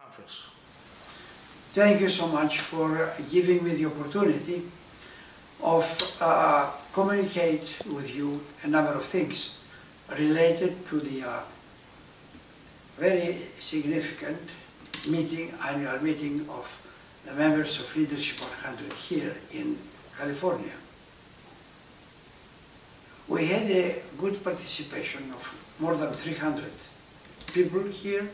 Demetrios. Thank you so much for giving me the opportunity of communicate with you a number of things related to the very significant annual meeting of the members of Leadership 100 here in California. We had a good participation of more than 300 people here,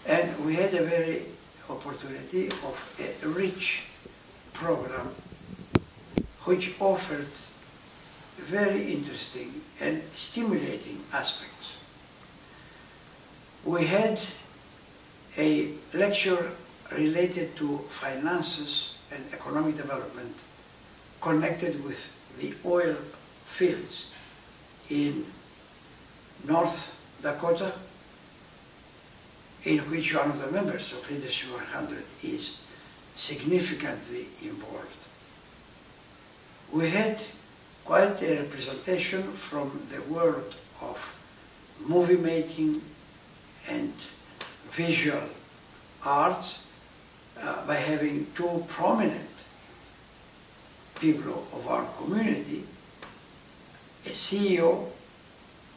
and we had a very opportunity of a rich program which offered very interesting and stimulating aspects. We had a lecture related to finances and economic development connected with the oil fields in North Dakota, in which one of the members of Leadership 100 is significantly involved. We had quite a representation from the world of movie making and visual arts by having two prominent people of our community, a CEO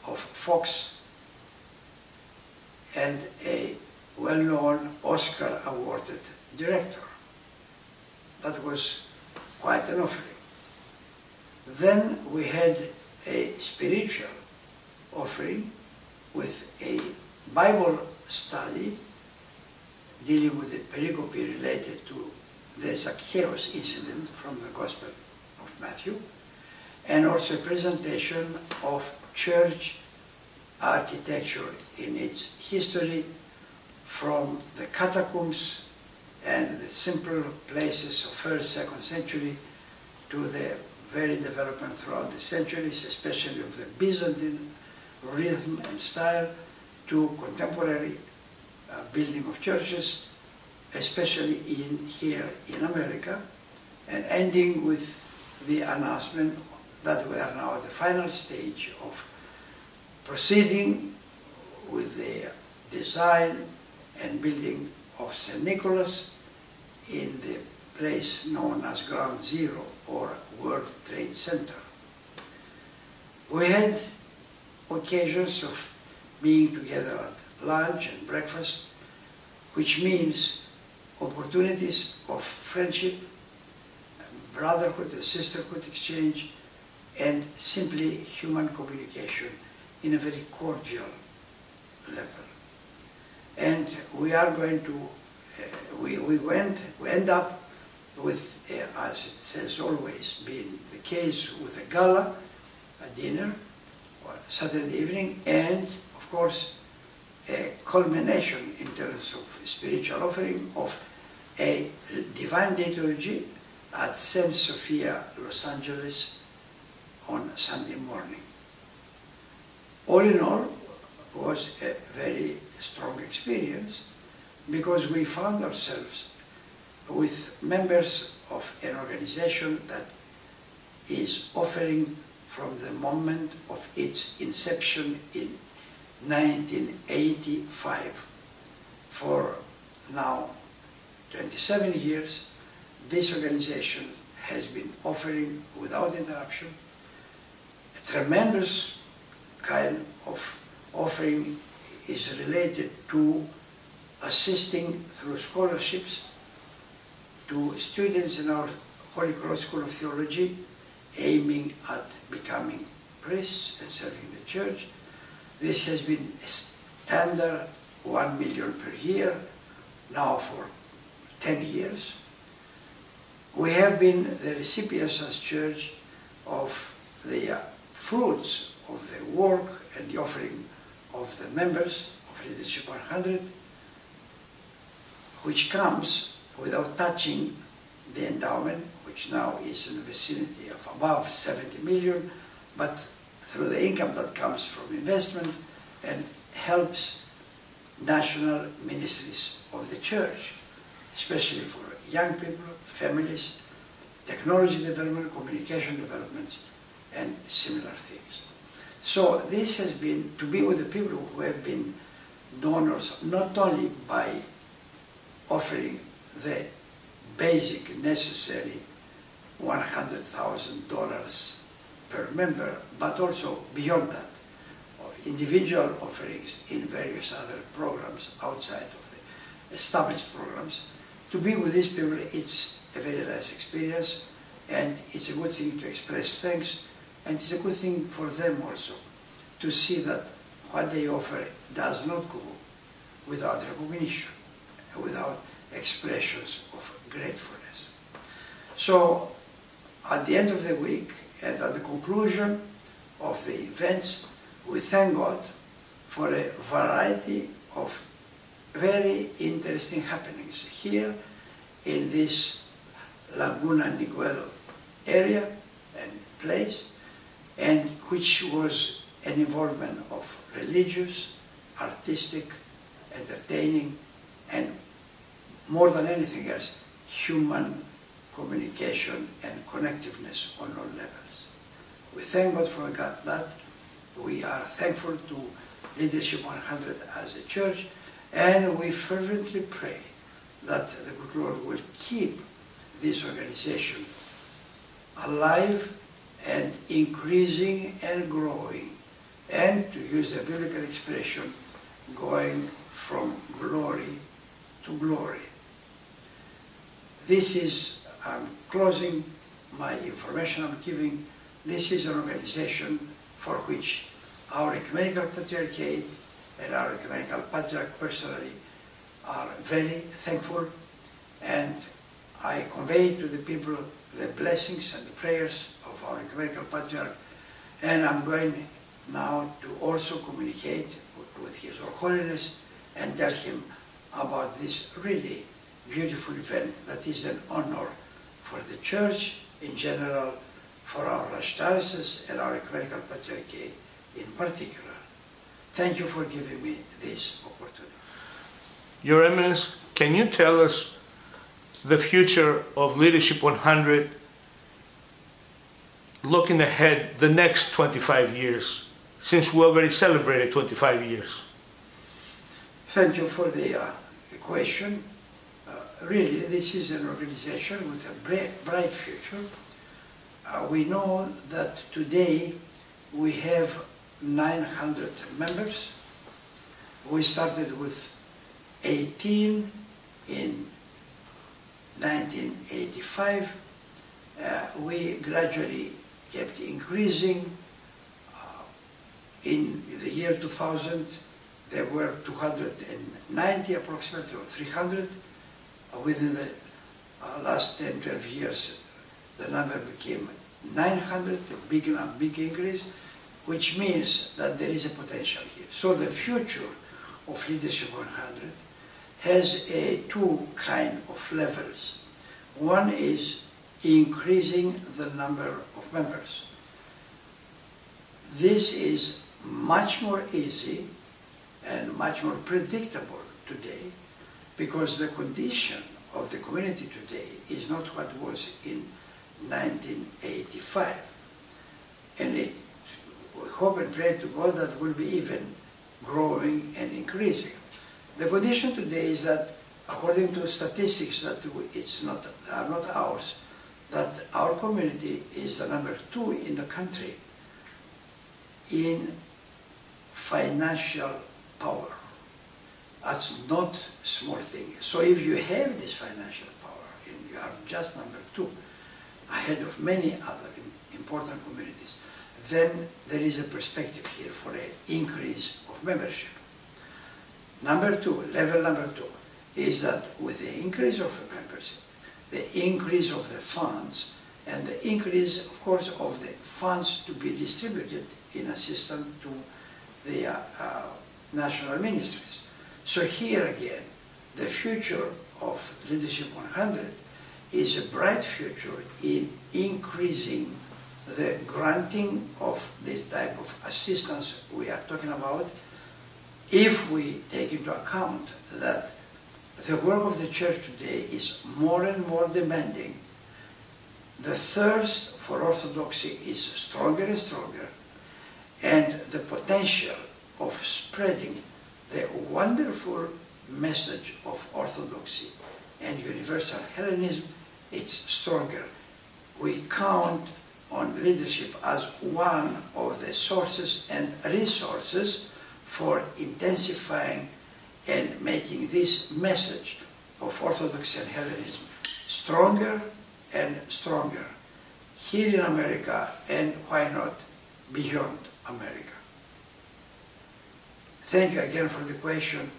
of Fox and a well-known Oscar-awarded director. That was quite an offering. Then we had a spiritual offering with a Bible study dealing with the pericope related to the Zacchaeus incident from the Gospel of Matthew, and also a presentation of church architecture in its history from the catacombs and the simple places of 1st, 2nd century to the very development throughout the centuries, especially of the Byzantine rhythm and style, to contemporary building of churches, especially here in America, and ending with the announcement that we are now at the final stage of proceeding with the design and building of St. Nicholas in the place known as Ground Zero or World Trade Center. We had occasions of being together at lunch and breakfast, which means opportunities of friendship, brotherhood and sisterhood exchange, and simply human communication in a very cordial level. And we are going to, we end up with, as it says always, being the case with a gala, a dinner, or Saturday evening, and of course, a culmination in terms of spiritual offering of a divine liturgy at St. Sophia, Los Angeles on Sunday morning. All in all, it was a very strong experience because we found ourselves with members of an organization that is offering from the moment of its inception in 1985 for now 27 years. This organization has been offering without interruption a tremendous kind of offering is related to assisting through scholarships to students in our Holy Cross School of Theology aiming at becoming priests and serving the church. This has been a standard 1 million per year now for 10 years. We have been the recipients as church of the fruits of the work and the offering of the members of Leadership 100, which comes without touching the endowment, which now is in the vicinity of above 70 million, but through the income that comes from investment and helps national ministries of the church, especially for young people, families, technology development, communication developments, and similar things. So this has been to be with the people who have been donors, not only by offering the basic necessary $100,000 per member, but also beyond that, of individual offerings in various other programs outside of the established programs. To be with these people, it's a very nice experience, and it's a good thing to express thanks, and it's a good thing for them also to see that what they offer does not go without recognition, without expressions of gratefulness. So at the end of the week and at the conclusion of the events, we thank God for a variety of very interesting happenings here in this Laguna NIGUEL area and place, and which was an involvement of religious, artistic, entertaining, and more than anything else, human communication and connectiveness on all levels. We thank God for that. We are thankful to Leadership 100 as a church, and we fervently pray that the good Lord will keep this organization alive and increasing and growing, and, to use a biblical expression, going from glory to glory. This is, I'm closing my information I'm giving, this is an organization for which our Ecumenical Patriarchate and our Ecumenical Patriarch personally are very thankful, and I convey to the people the blessings and the prayers of our Ecumenical Patriarch, and I'm going now to also communicate with His Holiness and tell him about this really beautiful event that is an honor for the Church in general, for our Archdiocese and our Ecumenical Patriarchate in particular. Thank you for giving me this opportunity. Your Eminence, can you tell us the future of Leadership 100 looking ahead the next 25 years, since we already celebrated 25 years? Thank you for the question. Really, this is an organization with a bright future. We know that today we have 900 members. We started with 18 in 1985. We gradually kept increasing. In the year 2000, there were 290 approximately, or 300. Within the last 10, 12 years, the number became 900, a big increase, which means that there is a potential here. So the future of Leadership 100 has two kind of levels. One is increasing the number of members. This is much more easy and much more predictable today, because the condition of the community today is not what was in 1985. And we hope and pray to God that will be even growing and increasing. The condition today is that, according to statistics that are not ours, that our community is the number 2 in the country in financial power. That's not a small thing. So if you have this financial power, and you are just number 2, ahead of many other important communities, then there is a perspective here for an increase of membership. Number 2, level number 2, is that with the increase of the members, the increase of the funds, and the increase, of course, of the funds to be distributed in assistance to the national ministries. So here again, the future of Leadership 100 is a bright future in increasing the granting of this type of assistance we are talking about, if we take into account that the work of the Church today is more and more demanding. The thirst for orthodoxy is stronger and stronger, and the potential of spreading the wonderful message of orthodoxy and universal Hellenism, it's stronger. We count on leadership as one of the sources and resources for intensifying and making this message of Orthodoxy and Hellenism stronger and stronger here in America, and why not beyond America. Thank you again for the question.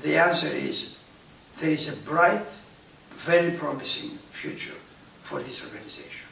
The answer is there is a bright, very promising future for this organization.